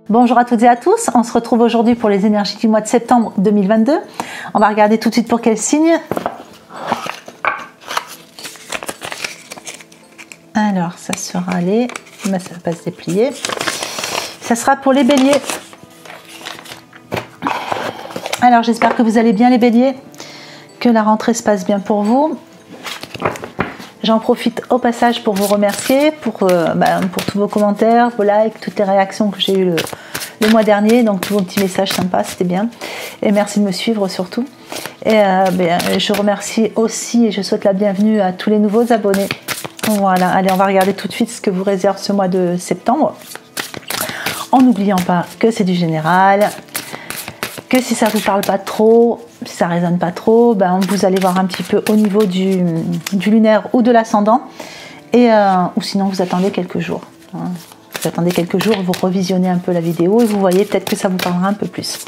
Bonjour à toutes et à tous, on se retrouve aujourd'hui pour les énergies du mois de septembre 2022. On va regarder tout de suite pour quel signe. Alors, ça sera les... Mais ça ne va pas se déplier. Ça sera pour les béliers. Alors, j'espère que vous allez bien les béliers, que la rentrée se passe bien pour vous. J'en profite au passage pour vous remercier pour tous vos commentaires, vos likes, toutes les réactions que j'ai eues le mois dernier. Donc tous vos petits messages sympas, c'était bien. Et merci de me suivre surtout. Et je remercie aussi et je souhaite la bienvenue à tous les nouveaux abonnés. Voilà, allez, on va regarder tout de suite ce que vous réserve ce mois de septembre. En n'oubliant pas que c'est du général, que si ça ne vous parle pas trop, si ça ne résonne pas trop, vous allez voir un petit peu au niveau du lunaire ou de l'ascendant, ou sinon vous attendez quelques jours. Vous attendez quelques jours, vous revisionnez un peu la vidéo et vous voyez peut-être que ça vous parlera un peu plus.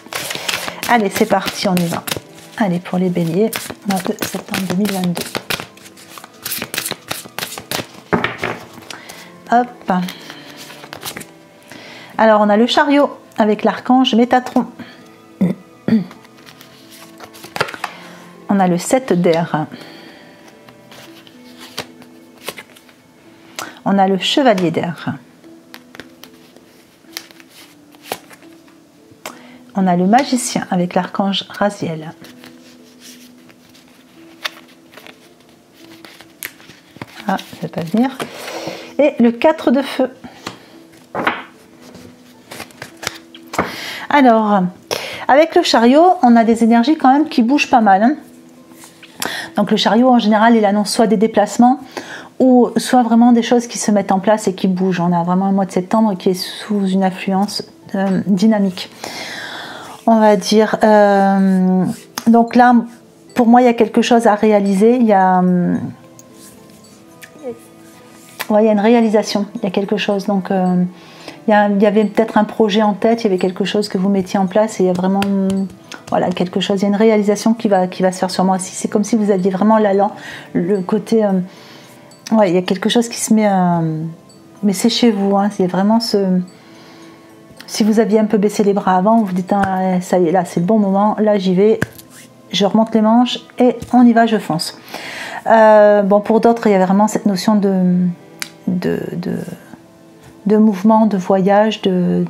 Allez, c'est parti, on y va. Allez, pour les béliers, mois de septembre 2022. Hop. Alors, on a le chariot avec l'archange Métatron. On a le 7 d'air. On a le chevalier d'air. On a le magicien avec l'archange Raziel. Ah, ça va pas venir. Et le 4 de feu. Alors, avec le chariot, on a des énergies quand même qui bougent pas mal. Donc le chariot, en général, il annonce soit des déplacements ou soit vraiment des choses qui se mettent en place et qui bougent. On a vraiment un mois de septembre qui est sous une influence dynamique, on va dire. Donc là, pour moi, il y a quelque chose à réaliser. Il y a une réalisation, il y a quelque chose. Donc, il y avait peut-être un projet en tête, il y avait quelque chose que vous mettiez en place et il y a vraiment quelque chose, il y a une réalisation qui va se faire sur moi aussi. C'est comme si vous aviez vraiment l'allant, le côté... il y a quelque chose qui se met... mais c'est chez vous, hein, il y a vraiment ce... Si vous aviez un peu baissé les bras avant, vous vous dites, ah, ça y est, là c'est le bon moment, là j'y vais, je remonte les manches et on y va, je fonce. Pour d'autres, il y avait vraiment cette notion de mouvement, de voyage, de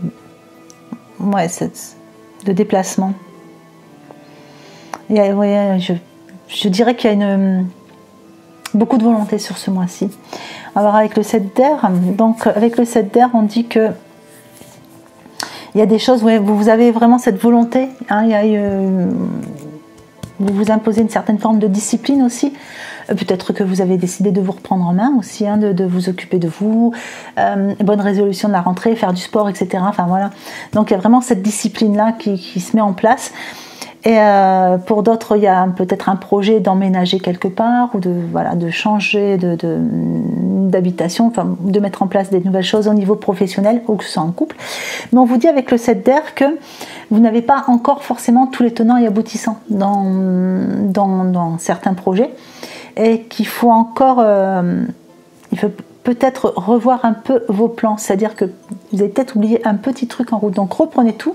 déplacement. Je dirais qu'il y a beaucoup de volonté sur ce mois-ci. Alors avec le 7 d'air, donc avec le 7 d'air, on dit que il y a des choses où vous avez vraiment cette volonté, hein, vous vous imposez une certaine forme de discipline aussi. Peut-être que vous avez décidé de vous reprendre en main aussi, hein, de vous occuper de vous, bonne résolution de la rentrée, faire du sport, etc. Enfin voilà. Donc il y a vraiment cette discipline-là qui se met en place. Et pour d'autres, il y a peut-être un projet d'emménager quelque part ou de changer d'habitation, enfin de mettre en place des nouvelles choses au niveau professionnel ou que ce soit en couple. Mais on vous dit avec le 7 d'air que vous n'avez pas encore forcément tous les tenants et aboutissants dans certains projets et qu'il faut encore... il faut peut-être revoir un peu vos plans, c'est-à-dire que vous avez peut-être oublié un petit truc en route. Donc reprenez tout,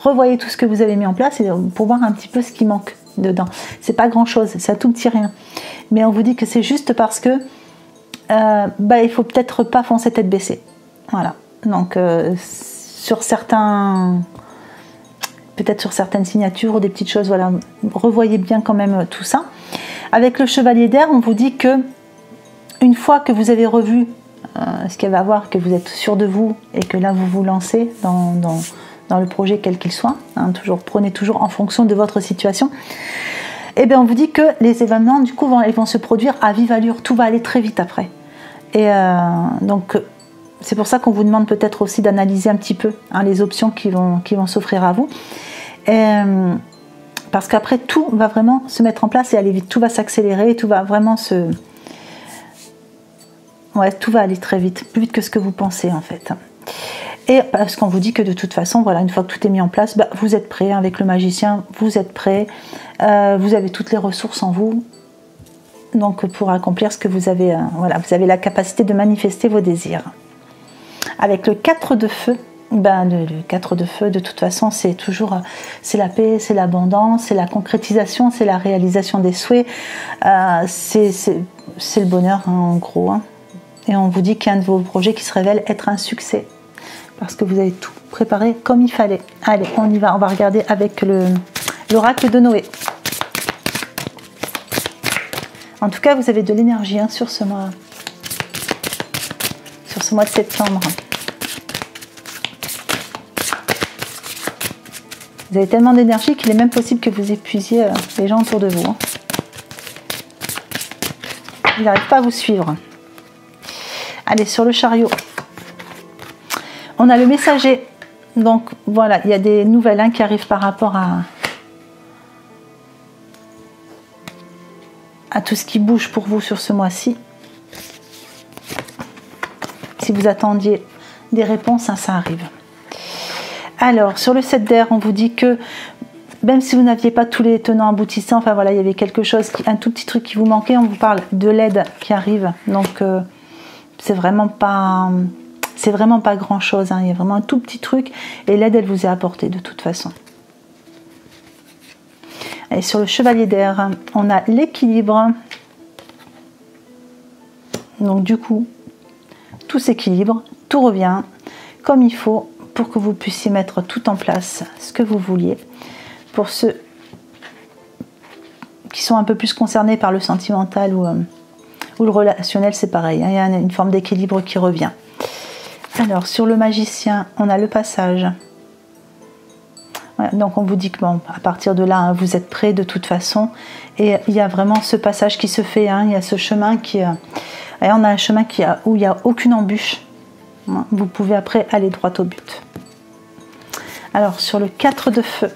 revoyez tout ce que vous avez mis en place pour voir un petit peu ce qui manque dedans. C'est pas grand-chose, c'est un tout petit rien. Mais on vous dit que c'est juste parce que il faut peut-être pas foncer tête baissée. Voilà. Donc peut-être sur certaines signatures ou des petites choses, voilà, revoyez bien quand même tout ça. Avec le chevalier d'air, on vous dit que une fois que vous avez revu ce qu'il va avoir, que vous êtes sûr de vous et que là vous vous lancez dans le projet quel qu'il soit, hein, prenez toujours en fonction de votre situation, et bien on vous dit que les événements du coup vont se produire à vive allure, tout va aller très vite après. Et donc c'est pour ça qu'on vous demande peut-être aussi d'analyser un petit peu, hein, les options qui vont s'offrir à vous. Parce qu'après tout va vraiment se mettre en place et aller vite, tout va s'accélérer, tout va vraiment tout va aller très vite, plus vite que ce que vous pensez en fait. Et parce qu'on vous dit que de toute façon, voilà, une fois que tout est mis en place, vous êtes prêt, hein, avec le magicien, vous êtes prêt, vous avez toutes les ressources en vous, donc pour accomplir ce que vous avez, vous avez la capacité de manifester vos désirs. Avec le 4 de feu, Ben, le 4 de feu, de toute façon, c'est toujours c'est la paix, c'est l'abondance, c'est la concrétisation, c'est la réalisation des souhaits, c'est le bonheur, hein, en gros. Hein. Et on vous dit qu'il y a un de vos projets qui se révèle être un succès, parce que vous avez tout préparé comme il fallait. Allez, on y va, on va regarder avec l'oracle de Noé. En tout cas, vous avez de l'énergie, hein, sur ce mois de septembre. Vous avez tellement d'énergie qu'il est même possible que vous épuisiez les gens autour de vous. Hein. Ils n'arrivent pas à vous suivre. Allez, sur le chariot. On a le messager. Donc voilà, il y a des nouvelles, hein, qui arrivent par rapport à tout ce qui bouge pour vous sur ce mois-ci. Si vous attendiez des réponses, hein, ça arrive. Alors, sur le 7 d'air, on vous dit que même si vous n'aviez pas tous les tenants aboutissants, enfin voilà, il y avait quelque chose, un tout petit truc qui vous manquait, on vous parle de l'aide qui arrive. Donc, c'est vraiment pas grand chose, hein, il y a vraiment un tout petit truc et l'aide, elle vous est apportée de toute façon. Et sur le chevalier d'air, on a l'équilibre. Donc, du coup, tout s'équilibre, tout revient comme il faut, pour que vous puissiez mettre tout en place, ce que vous vouliez. Pour ceux qui sont un peu plus concernés par le sentimental ou le relationnel, c'est pareil, hein, il y a une forme d'équilibre qui revient. Alors, sur le magicien, on a le passage. Voilà, donc, on vous dit que bon, à partir de là, hein, vous êtes prêts de toute façon. Et il y a vraiment ce passage qui se fait, hein, il y a ce chemin qui... et on a un chemin où il n'y a aucune embûche. Vous pouvez après aller droit au but. Alors, sur le 4 de feu,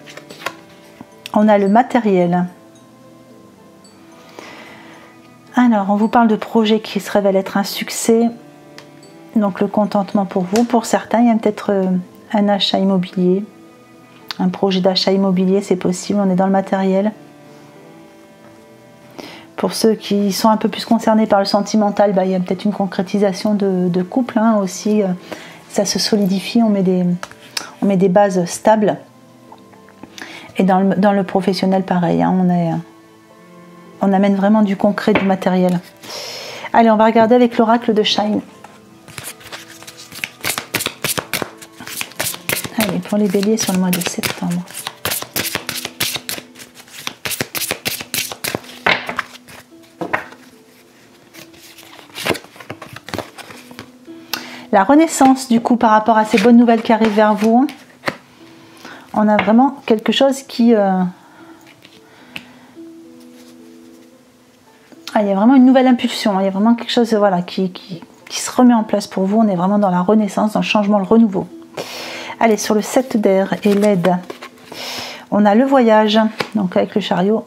on a le matériel. Alors, on vous parle de projets qui se révèlent être un succès. Donc, le contentement pour vous. Pour certains, il y a peut-être un achat immobilier. Un projet d'achat immobilier, c'est possible. On est dans le matériel. Pour ceux qui sont un peu plus concernés par le sentimental, bah, il y a peut-être une concrétisation de couple, hein, aussi. Ça se solidifie, on met des bases stables. Et dans le professionnel, pareil, hein, on amène vraiment du concret, du matériel. Allez, on va regarder avec l'oracle de Shine. Allez, pour les béliers sur le mois de septembre. La renaissance, du coup, par rapport à ces bonnes nouvelles qui arrivent vers vous, on a vraiment quelque chose qui... il y a vraiment une nouvelle impulsion, il y a vraiment quelque chose, voilà, qui se remet en place pour vous. On est vraiment dans la renaissance, dans le changement, le renouveau. Allez, sur le 7 d'air et l'aide, on a le voyage, donc avec le chariot.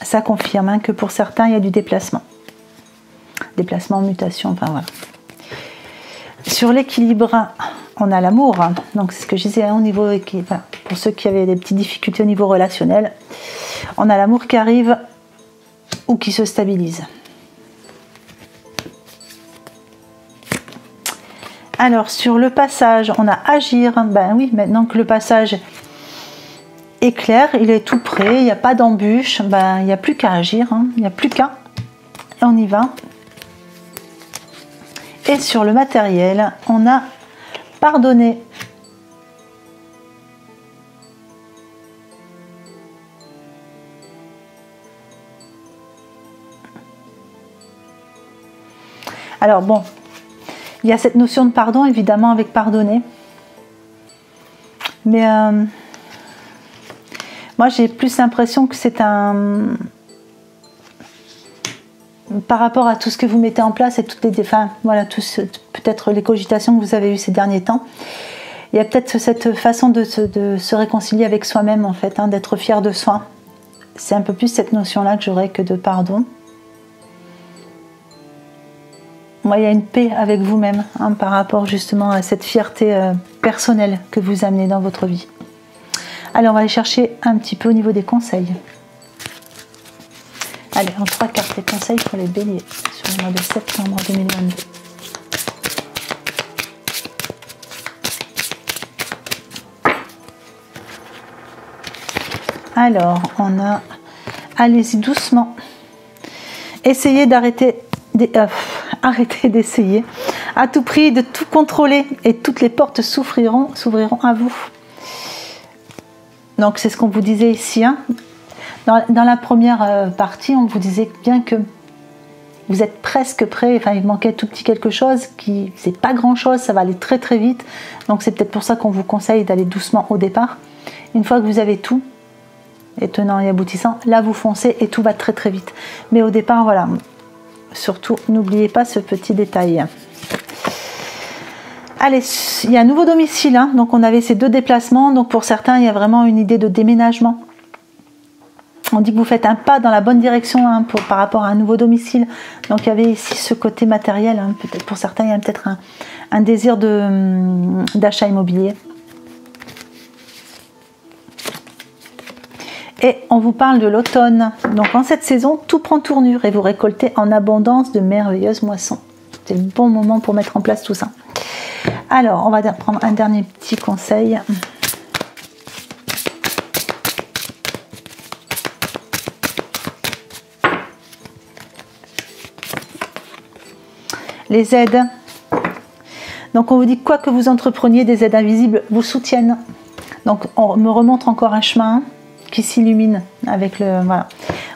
Ça confirme, hein, que pour certains, il y a du déplacement. Déplacement, mutation, enfin voilà. Sur l'équilibre, on a l'amour. Donc c'est ce que je disais, hein, au niveau équilibre. Pour ceux qui avaient des petites difficultés au niveau relationnel, on a l'amour qui arrive ou qui se stabilise. Alors sur le passage, on a agir. Ben oui, maintenant que le passage est clair, il est tout prêt, il n'y a pas d'embûche, ben, il n'y a plus qu'à agir, hein, il n'y a plus qu'à. Et on y va. Et sur le matériel, on a pardonné. Alors bon, il y a cette notion de pardon, évidemment, avec pardonner. Mais moi, j'ai plus l'impression que c'est un... Par rapport à tout ce que vous mettez en place et toutes les... Enfin, voilà, peut-être les cogitations que vous avez eues ces derniers temps. Il y a peut-être cette façon de se réconcilier avec soi-même, en fait, hein, d'être fier de soi. C'est un peu plus cette notion-là que j'aurais que de pardon. Moi, il y a une paix avec vous-même, hein, par rapport justement à cette fierté personnelle que vous amenez dans votre vie. Allez, on va aller chercher un petit peu au niveau des conseils. Allez, en 3 cartes, les conseils pour les béliers sur le mois de septembre 2022. Alors, on a... Allez-y doucement. Essayez d'arrêter... Arrêtez d'essayer à tout prix de tout contrôler et toutes les portes s'ouvriront à vous. Donc c'est ce qu'on vous disait ici. Hein. Dans la première partie, on vous disait bien que vous êtes presque prêt. Enfin, il manquait tout petit quelque chose qui c'est pas grand chose, ça va aller très très vite. Donc c'est peut-être pour ça qu'on vous conseille d'aller doucement au départ. Une fois que vous avez tout, et tenant et aboutissant, là vous foncez et tout va très très vite. Mais au départ, voilà. Surtout, n'oubliez pas ce petit détail. Allez, il y a un nouveau domicile, hein. Donc on avait ces 2 déplacements. Donc pour certains, il y a vraiment une idée de déménagement. On dit que vous faites un pas dans la bonne direction hein, par rapport à un nouveau domicile. Donc il y avait ici ce côté matériel. Hein. Peut-être pour certains, il y a peut-être un désir d'achat immobilier. Et on vous parle de l'automne. Donc en cette saison, tout prend tournure et vous récoltez en abondance de merveilleuses moissons. C'est le bon moment pour mettre en place tout ça. Alors, on va prendre un dernier petit conseil. Les aides. Donc on vous dit quoi que vous entrepreniez, des aides invisibles vous soutiennent. Donc on me remontre encore un chemin qui s'illumine avec le voilà,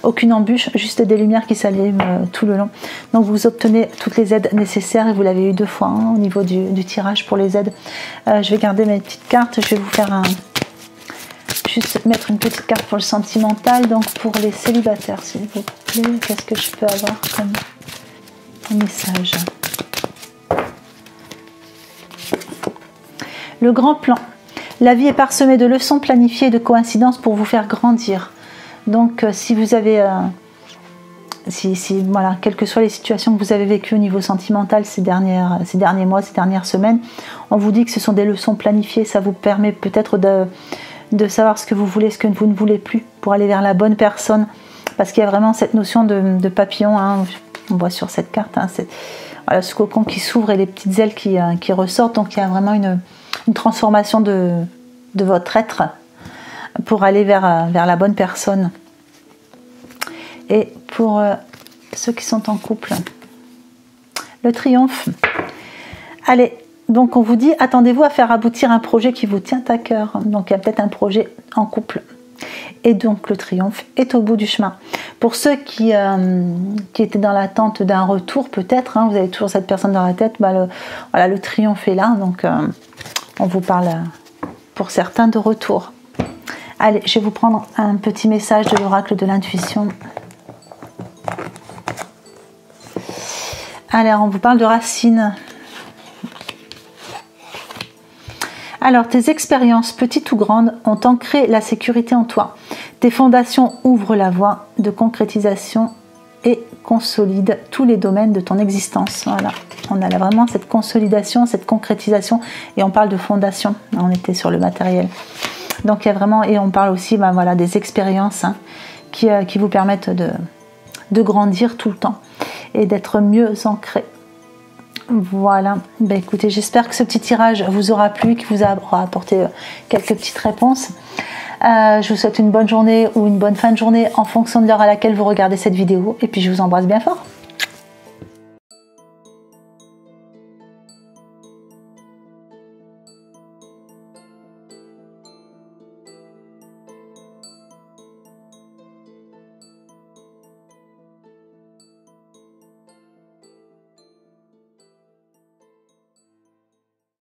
aucune embûche, juste des lumières qui s'allument tout le long. Donc vous obtenez toutes les aides nécessaires et vous l'avez eu 2 fois hein, au niveau du tirage pour les aides. Je vais garder mes petites cartes, je vais vous faire juste mettre une petite carte pour le sentimental. Donc pour les célibataires s'il vous plaît, qu'est-ce que je peux avoir comme message? Le grand plan. La vie est parsemée de leçons planifiées et de coïncidences pour vous faire grandir. Donc, si vous avez, voilà, quelles que soient les situations que vous avez vécues au niveau sentimental ces derniers mois, ces dernières semaines, on vous dit que ce sont des leçons planifiées. Ça vous permet peut-être de savoir ce que vous voulez, ce que vous ne voulez plus, pour aller vers la bonne personne. Parce qu'il y a vraiment cette notion de papillon. Hein, on voit sur cette carte, hein, voilà, ce cocon qui s'ouvre et les petites ailes qui ressortent. Donc, il y a vraiment une transformation de votre être pour aller vers la bonne personne. Et pour ceux qui sont en couple, le triomphe. Allez, donc on vous dit, attendez-vous à faire aboutir un projet qui vous tient à cœur. Donc il y a peut-être un projet en couple. Et donc le triomphe est au bout du chemin. Pour ceux qui étaient dans l'attente d'un retour, peut-être, hein, vous avez toujours cette personne dans la tête, voilà, le triomphe est là. Donc on vous parle pour certains de retour. Allez, je vais vous prendre un petit message de l'oracle de l'intuition. Alors, on vous parle de racines. Alors, tes expériences, petites ou grandes, ont ancré la sécurité en toi. Tes fondations ouvrent la voie de concrétisation et consolident tous les domaines de ton existence. Voilà. On a là vraiment cette consolidation, cette concrétisation, et on parle de fondation. On était sur le matériel. Donc il y a vraiment, et on parle aussi voilà, des expériences hein, qui vous permettent de grandir tout le temps et d'être mieux ancré. Voilà, écoutez, j'espère que ce petit tirage vous aura plu, qu'il vous aura apporté quelques petites réponses. Je vous souhaite une bonne journée ou une bonne fin de journée en fonction de l'heure à laquelle vous regardez cette vidéo, et puis je vous embrasse bien fort.